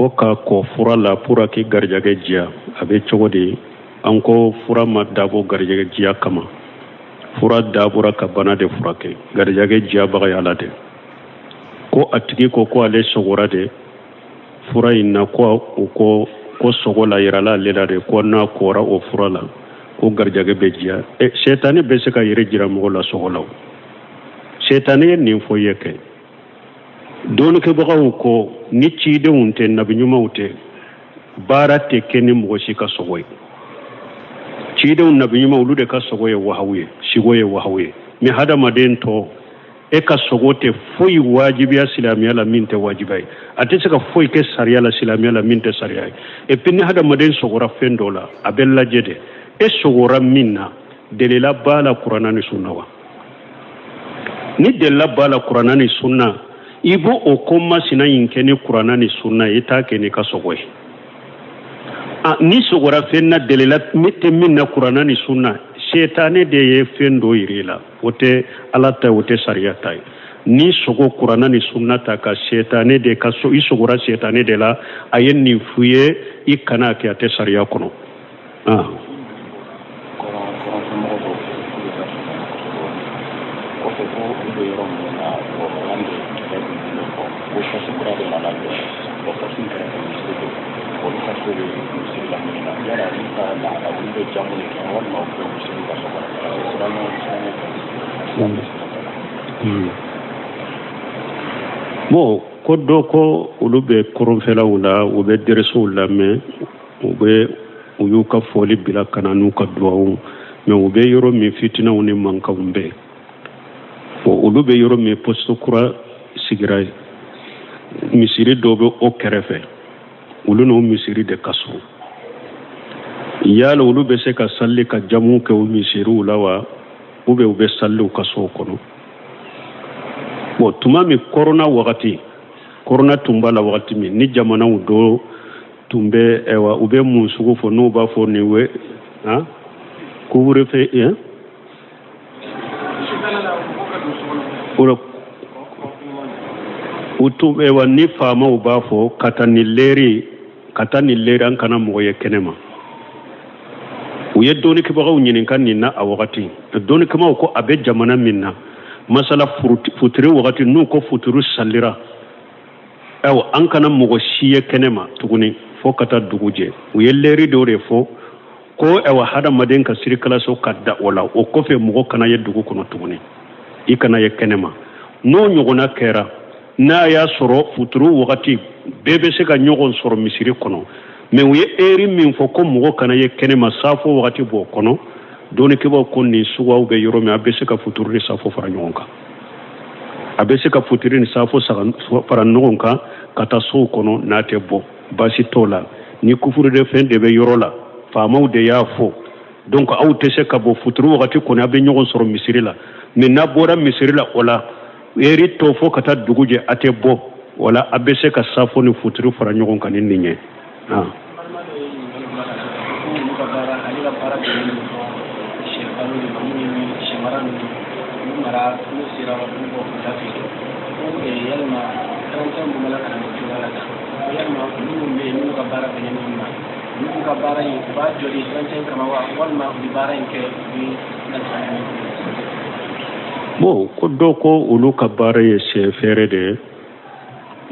ko ka ko fura la pura ki garjage jiya abe cogodi an ko fura ma dabo garjage jiya kama fura dabura ka bana de furake garjage jiya baga yala de ko atigi ko ale sogora de fura inna ko sogola yirala leda de ko na kora o fura la ko garjage be jiya shetani be se ka yire jira mo la sogolaw shetani ni fo yeke don ke bagaw ko ni ci de wonte nabi nyuma wote barate keni mo shi ka sogoy ci de nabi nyuma wulude ka sogoy wahawiye shigoye wahawiye mi hada maden to e ka sogote foyi wajibi ya silamiya la minte wajibai ate se ka foyi ke sariya la silamiya la minte sariya e pinni hada maden sogora fendola abella jede e sogora minna delela bala qur'ana ni sunna wa ni delela bala qur'ana ni sunna ibo o koma sina yinkeni qur'ana ni sunna ita ke ni ka sogoy ni sogora fenna delela mette minna qur'ana ni sunna shetane de ye fendo irila wote alata wote sariya tay ni sogo qur'ana ni sunna ta ka shetane de ka so isogora shetane de la ayen ni fuye ikana ke ate sariya kono bon ko do ko ulube koronfela wala ube dereso la me ube uyuka foli bila kananu ka duwawu me ube yoro mi fitina woni manka umbe bo ulube yoro mi posto kura sigirai misiri dobe o kerefe uluno misiri de kaso yala ulube se ka salli ka jamu ke o misiri ulawa ube sallu kaso kono bo tuma mi corona wakati corona tumba la wakati mi ni jamana do tumbe ewa ube musugo fo no ba fo ni we ko wure fe ura utu ewa ni fama uba fo katani leri an kana mo ye kenema uye doni ke baga unyinin kan ni na a wakati doni kama ko abe jamana minna masala futuri wakati nu ko futuru salira an kana mogo shiye kenema tuguni fo kata duguje uye leri dore fo ko hada maden ka sirikala so kadda wala o ko fe mogo kana ye dugu kono tuguni ikana ye kenema no nyogona kera na ya soro futuru wakati bebe se ka nyogon soro misiri kono me uye eri min fo ko mogo kana ye kenema safo wakati bo kono doni kiba ko ni suwa ube yoro me abese ka futuru ni safo fara nyonka abese ka futuru ni safo fara nyonka kata so kono nate bo basi tola ni kufuru de fen de be yoro la famaw de ya fo donc aw tese ka bo futuru wakati kono abe nyogon soro misiri la me na bora misiri la ola eri to fo kata duguje ate bo wala abese ka safo ni futuru fara nyonka ni ninye bon ko do ko ulu ka bara ye se fere de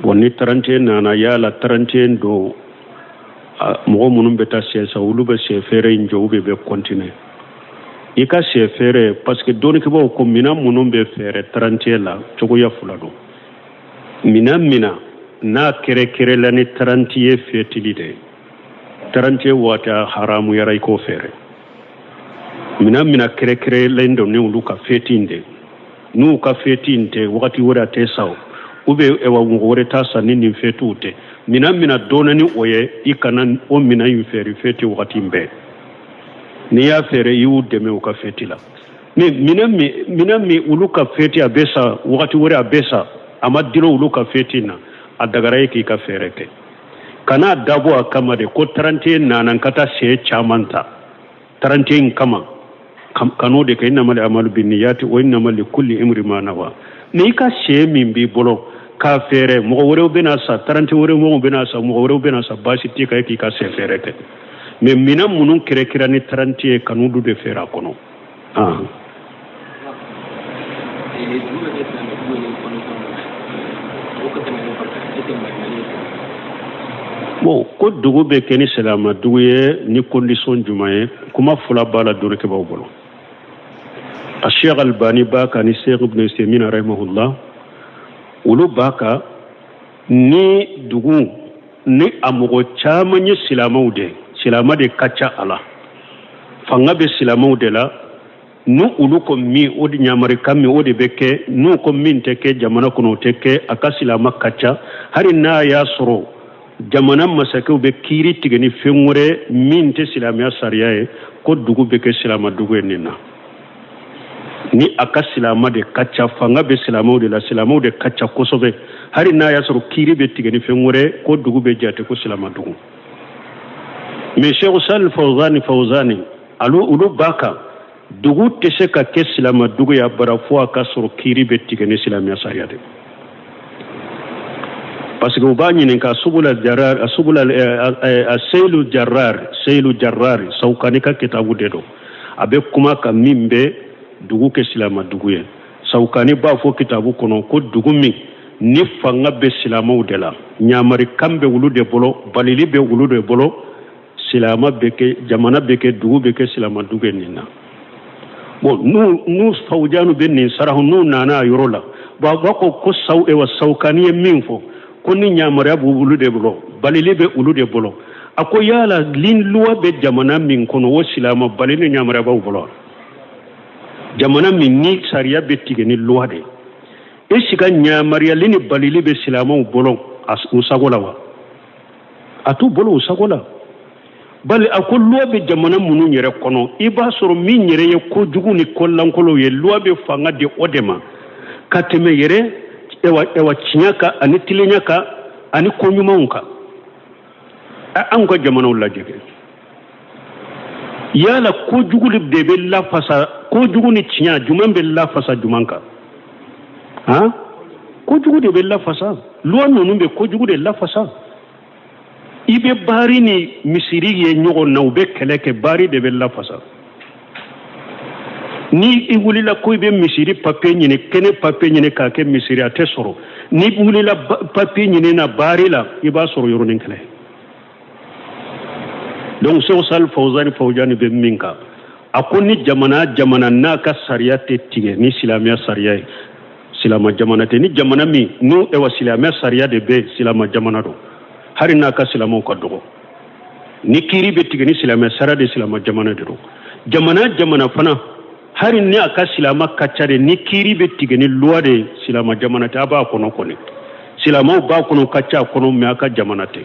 bonni 30 nana yala 30 do mo munum beta se sa ulu be se fere njobe be continue ika se fere parce que doni ko ko mina munum be fere 30 la togo ya fulado mina na kere la ni 30 ye fetilide 30 wata haramu yaray ko fere mina kere la ndo ne ulu ka fetinde nu ka fetinte wakati wora tesaw ube ewa ngore tasa nini fetute mina dona ni oye ikana o mina yuferi feti wakati mbe ni ya fere yu deme uka fetila minami uluka feti abesa wakati wora abesa amadiro uluka fetina adagaraye ki ka fereke kana dabo akama de ko 30 nanan kata se chamanta 30 kama kano de kayna mal amalu binniyati wa inna mal kulli imri ma nawa ni ka she min bi bolo ka fere mo wore bena sa 30 wore mo bena sa mo wore bena sa basi ti ka ki ka se fere te mais mina munun kire kira ni 30 kanu du de fera kono bon ko dugu be keni selama dugu ye ni condition jumaye kuma fula bala dore ke baw bolo الشيخ الباني باكا ni Sheikh Ibn Uthaymeen rahimahullah ulu baka ni dugu ni amugo caman ye silamaw de silama de kaca ala fanga be silamaw de la nu ulu ko mi o di nyamari kammi o de beke nu ko min te ke jamana kono te ke aka silama kaca hari na ya soro jamana masakew be kiri tigeni fengure min te silamiya sariya ye ko dugu be ke silama dugu nina ni aka silama de kaca fanga be silamaw de la silamaw de kaca kosobe hari na ya soro kiri be tigeni fengure ko dugu be jate ko silama dugu mais Cheikh Sal Fawzani alo ulu baka dugu tese ka ke silama dugu ya bara fo aka soro kiri be tigeni silamiya sariya de parce que uba nyine ka subula jarar subula seilu jarrar saukanika kitabu dedo abe kuma ka mimbe dugu ke silama dugu ye saukani ba fo kitabu kono ko dugu mi ni fanga be silama de la nyamari kambe wulu de bolo balili be wulu de bolo silama be ke jamana be ke dugu be ke silama dugu nina bon nu fawjanu be ni sarahu nu nana yorola ba ko saw e wa saukani min fo ko ni nyamari abu wulu de bolo balili be wulu de bolo ako yala lin luwa be jamana min kono wo silama balili nyamari abu bolo jamana min ni sariya be tigeni luwa de e siga nyamari lini balili be silama bolo usagola wa atu bolo usagola bali ako luwa be jamana munu nyere kono iba soro min nyere ye ko jugu ni kollankolo ye luwa be fanga de odema kateme yere ewa chinyaka ani tilinyaka ani konyumaunka an ko jamana wala jege yala ko jugu de be la fasa ko jugu ni chinya juman be la fasa jumanka ko jugu de be la fasa luwa nonu be ko jugu de la fasa ibe bari ni misiri ye nyogo na ube keleke bari de be la fasa ni iwulila ko be misiri papier nyine kene papier nyine ka ke misiri ate soro ni iwulila papier nyine na bari la iba soro yoro ninkale donc Cheikh Sal Fawzani be minka akoni jamana na ka sariya te tige ni silamiya sariya silama jamana te ni jamana mi nu ewa silamiya sariya de be silama jamana do hari na ka silama ko dogo ni kiri be tige ni silamiya sariya de silama jamana de do jamana fana hari ni aka silama kacare ni kiri be tigeni luwa de silama jamana ta ba kono kone silama ba kono kacha kono me aka jamana te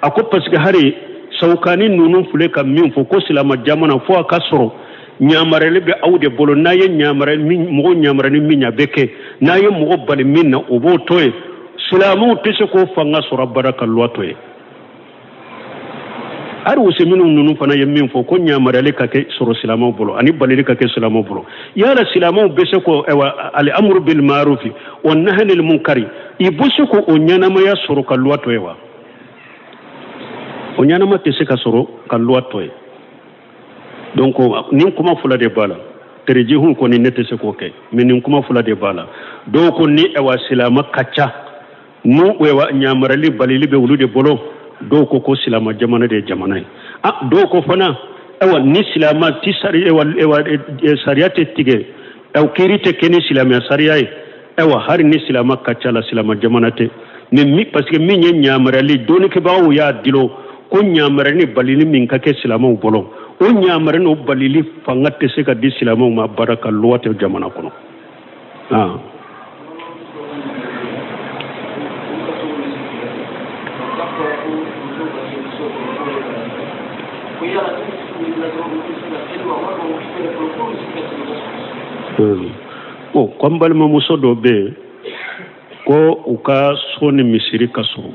ako parce que hari saukani nunu fule ka min fo ko silama jamana fo aka soro nyamarele be awde bolo naye nyamare min mo nyamare ni minya beke naye mo bale minna obo toy silama tese ko fanga soro baraka luwa toy ari wose minu nunu fana ye min fo ko nyamarale ka ke soro silama bolo ani balili ka ke silama bolo yala silama bese ko al amru bil ma'ruf wa nahy anil munkari ibusu ko onyana ma ya soro ka luwa toyewa onyana ma tese ka soro ka luwa toye donc nin kuma fula de bala tereji hun ko ni netese ko ke men nin kuma fula de bala donc ni ewa silama kacha nu ewa nyamarale balili be wulude bolo do ko silama jamana de jamana do ko fana ewa ni silama ti sari ewa sariyate tige ew kirite keni silama sariya ewa har ni silama kacala silama jamana te ni mi parce que mi nyamarali doni ke bawo ya dilo ko nyamarani balili min kake silama bolo o nyamarani o balili fangate se ka di silama ma baraka luwate jamana kono kwambali muso do be ko uka soni misiri kasuru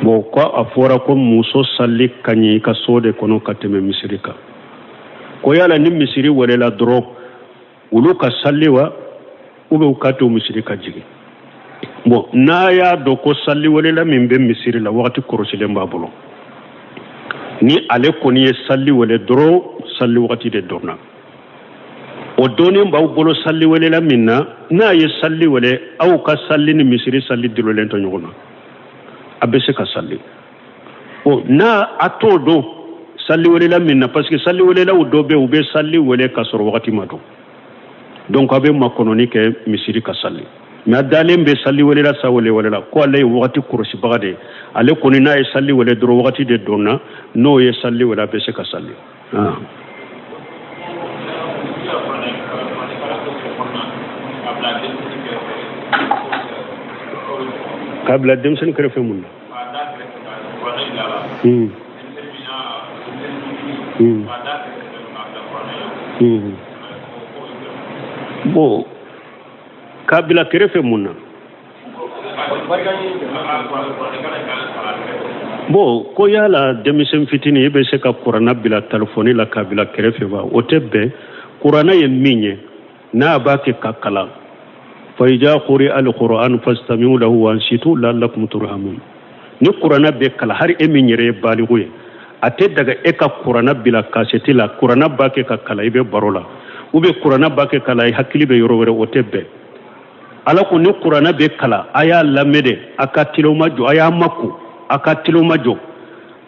bo ko afora ko muso salli kanyi ka sode kono kateme misiri ka ko yala ni misiri wala dro ulu ka salliwa ube ukatu misiri ka jigi bon n'a y'a dɔn ko salli welela min bɛ misiri la wagati kɔrɔsilen b'a bolo ni ale kɔni ye salli wele dɔrɔn salli wagati de dɔnna o dɔnnen b'aw bolo salli welela min na n'a ye salli wele aw ka salli ni misiri salli dilolen tɛ ɲɔgɔn na a bɛ se ka salli bon n'a a t'o dɔn salli welela min na parce que salli welelaw dɔ bɛ u bɛ salli wele ka sɔrɔ wagati ma dɔn donc a bɛ makɔnɔni kɛ misiri ka salli mais a dalen bɛ salli welela sa wele la ko ale ye wagati kɔrɔsibaga de ale kɔni n'a ye salli wele dɔrɔn wagati de dɔnna n'o ye salli wele a bɛ se ka salli k'a bila denmisɛnnin kɛrɛfɛ mun na bon k'a bila kɛrɛfɛ mun na bon ko yala denmisɛn fitinin e bɛ se ka kuranna bila telefɔni la k'a bila kɛrɛfɛ wa o tɛ bɛn kuranna ye min ye n'a b'a kɛ ka kalan fa iza quri'a al-Qur'an fastami'u lahu wa ansitu la'allakum turhamun ni kuranna bɛ kalan hari e min yɛrɛ ye baligu ye a tɛ daga e ka kuranna bila kasɛti la kuranna b'a kɛ ka kalan i bɛ baro la ou bien kuranna b'a kɛ kalan i hakili bɛ yɔrɔ wɛrɛ o tɛ bɛn ala ko ni kuranna bɛ kalan a y'a lamɛn de a ka tilew ma jɔ a y'a makun a ka tilew ma jɔ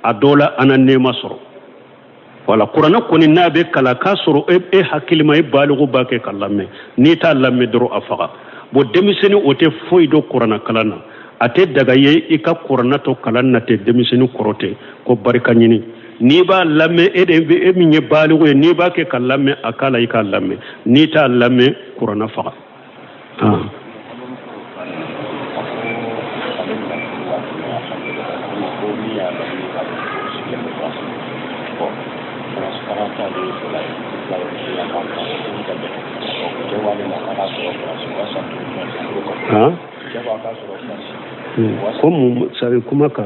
a dɔw la an na nɛɛma sɔrɔ wala kuranna kɔni n'a bɛ kalan k'a sɔrɔ e hakili ma e baligu b'a kɛ ka lamɛn n'i t'a lamɛn dɔrɔn a faga bon denmisɛnnin o tɛ foyi dɔn kuranna kalan na a tɛ daga ye i ka kuranna to kalan na tɛ denmisɛnnin kɔrɔ tɛ ko barika ɲini n'i b'a lamɛn e min ye baligu ye n'i b'a kɛ ka lamɛn a k'a la i k'a lamɛn n'i t'a lamɛn kuranna faga Como sabe como acá?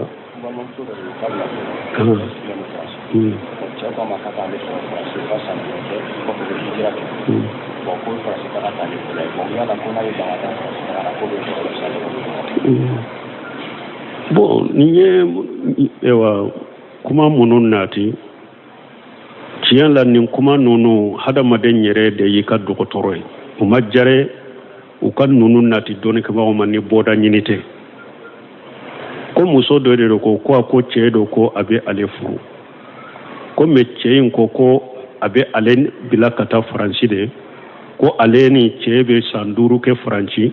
Bon, ni ewa kuma munun nati tiɲɛ la nin kuma ninnu hadamaden yɛrɛ de y'i ka dɔgɔtɔrɔ ye u ma jare u ka ninnu nati dɔnnikɛbagaw ma ni bɔda ɲini tɛ ko muso dɔ de don ko a ko cɛ do ko a bɛ ale furu ko mɛ cɛ in ko a bɛ ale bila ka taa faransi de ko ale ni cɛ bɛ san 5 kɛ faransi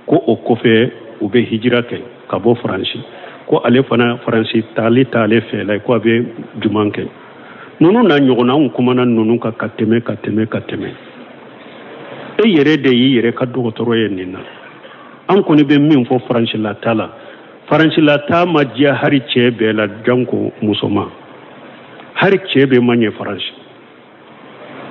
ko o kɔfɛ u bɛ hijira kɛ ka bɔ faransi ko ale fana faransi taali t'ale fɛ la ko a bɛ juman kɛ ninnu na ɲɔgɔnna anw kumana ninnu kan ka tɛmɛ e yɛrɛ de y'i yɛrɛ ka dɔgɔtɔrɔ ye nin na an kɔni bɛ min fɔ faransilata la faransilata ma diya hari cɛ bɛɛ la janko muso ma hari cɛ bɛɛ ma ɲɛ faransi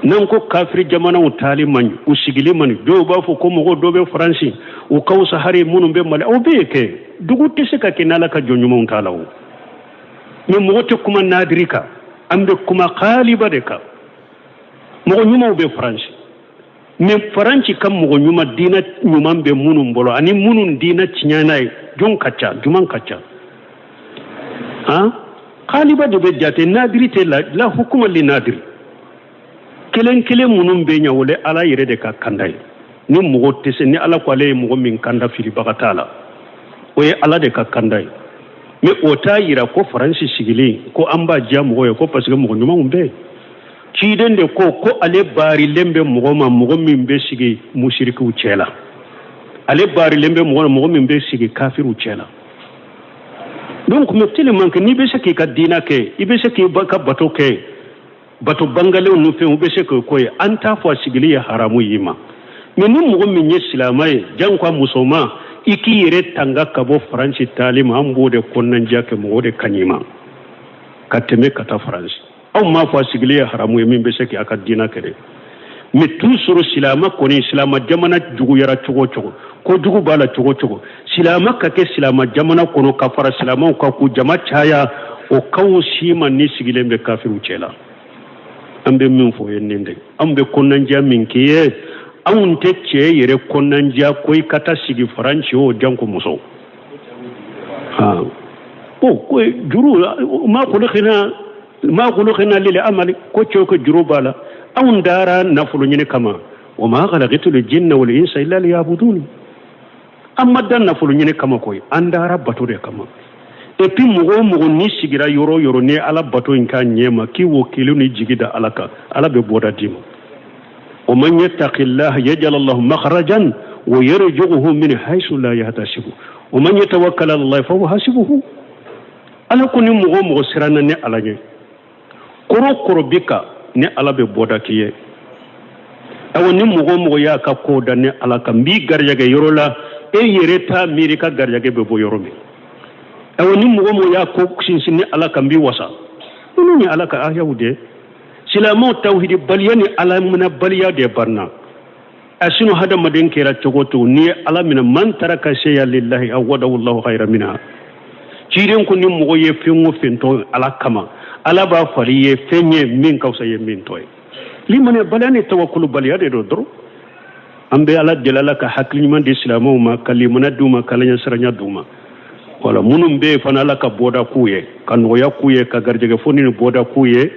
n'an ko kafiri jamanaw taali man ɲi u sigili man ɲi dɔw b'a fɔ ko mɔgɔ dɔ bɛ faransi u ka wusa hari minnu bɛ mali aw bɛ kɛ dugu tɛ se ka kɛ n'ala ka jɔn ɲumanw t'a la o mɛ mɔgɔ tɛ kuma naadiri kan an bɛ kuma kaaliba de kan mɔgɔ ɲumanw bɛ faransi mɛ faransi ka mɔgɔ ɲuman diinɛ ɲuman bɛ minnu bolo ani minnu diinɛ tiɲɛna ye jɔn ka ca juman ka ca kaaliba de bɛ jate naadiri tɛ la hukuma li naadiri kelen minnu bɛ ɲɛ wale ala yɛrɛ de ka kanda ye ni mɔgɔ tɛ se ni ala ko ale ye mɔgɔ min kanda filibaga t'a la o ye ala de ka kanda ye mɛ o t'a yira ko faransi sigilen ko an b'a diya mɔgɔ ye ko parce que mɔgɔ ɲumanw bɛ yen ciden de ko ale baarilen bɛ mɔgɔ ma mɔgɔ min bɛ sigi musirikiw cɛ la ale baarilen bɛ mɔgɔ min bɛ sigi kafiriw cɛ la donc mais tellement que n'i bɛ se k'i ka diina kɛ i bɛ se k'i ka bato kɛ bato bangalew nu fɛn u bɛ se k'o ko ye an t'a fɔ a sigili ye haramu y'i ma mais ni mɔgɔ min ye silamɛ ye janko a musoman i k'i yɛrɛ tanga ka bɔ faransi taali ma an b'o de kɔnɔnandiya kɛ mɔgɔ de ka ɲi ma ka tɛmɛ ka taa faransi aw m'a fɔ a sigili ye haramu ye min bɛ se k'a ka diina kɛ dɛ mais toujours silamɛ kɔni silamɛ jamana juguyara cogo cogo ko jugu b'a la cogo cogo silamɛ ka kɛ silamɛ jamana kɔnɔ ka fara silamɛw kan k'u jama caya o kanw si ma ni sigilen bɛ kafiriw cɛ la an bɛ min fɔ ye nin de an bɛ kɔnɔnandiya min k'i ye anw tɛ cɛ yɛrɛ kɔnɔnandiya ko i ka taa sigi faransi o janko muso ko juru ma khuluqina lil amali ko cɛw ka juru b'a la anw dara nafolo ɲini kama wa ma khalaqtul jinna wal insa illa liya'budun amma dan nafolo ɲini kama koy an dara bato de kama et puis mɔgɔ ni sigira yɔrɔ yɔrɔ ni ala bato in ka ɲɛma k'i wo kelen ni jigida ala ka ala bɛ bɔda d'i ma ومن يتق الله يجعل الله مخرجا ويرزقه من حيث لا يحتسب ومن يتوكل على الله فهو حسبه ala ko ni mɔgɔ siranna ni ala ɲɛ koro bi ka ni ala bɛ bɔda k'i ye awa ni mɔgɔ y'a ka ko da ni ala kan b'i garijɛgɛ yɔrɔ la e yɛrɛ t'a miiri ka garijɛgɛ bɛ bɔ yɔrɔ min awa ni mɔgɔ y'a ko sinsin ni ala kan b'i wasa ninnu ni ala ka ayaw de silamɛw tawhidi baliya ni ala minɛ baliya de banna a sinu hadamaden kɛra cogo cogo ni ala minɛ man taraka shay'an lillahi awadahu Allahu khayran minha ciiden ko ni mɔgɔ ye fɛn o fɛn tɔ ala kama ala b'a fari ye fɛn ye min ka fisa ye min tɔ ye limane baliya ni tawakkulu baliya de do dɔrɔn an bɛ ala deli la ka hakili ɲuman di silamɛw ma ka limana d'u ma ka ɲɛsiranya d'u ma wala minnu bɛ yen fana ala ka bɔda k'u ye ka nɔgɔya k'u ye ka garijɛgɛ fo ni bɔda k'u ye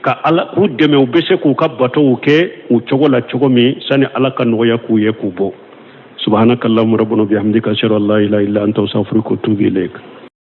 ka ala k'u dɛmɛ u bɛ se k'u ka batow kɛ u cogo la cogo min sani ala ka nɔgɔya k'u ye k'u bɔ subhanakallahumma rabbana bihamdika ashhadu an la ilaha illa anta astaghfiruka wa atubu ilayk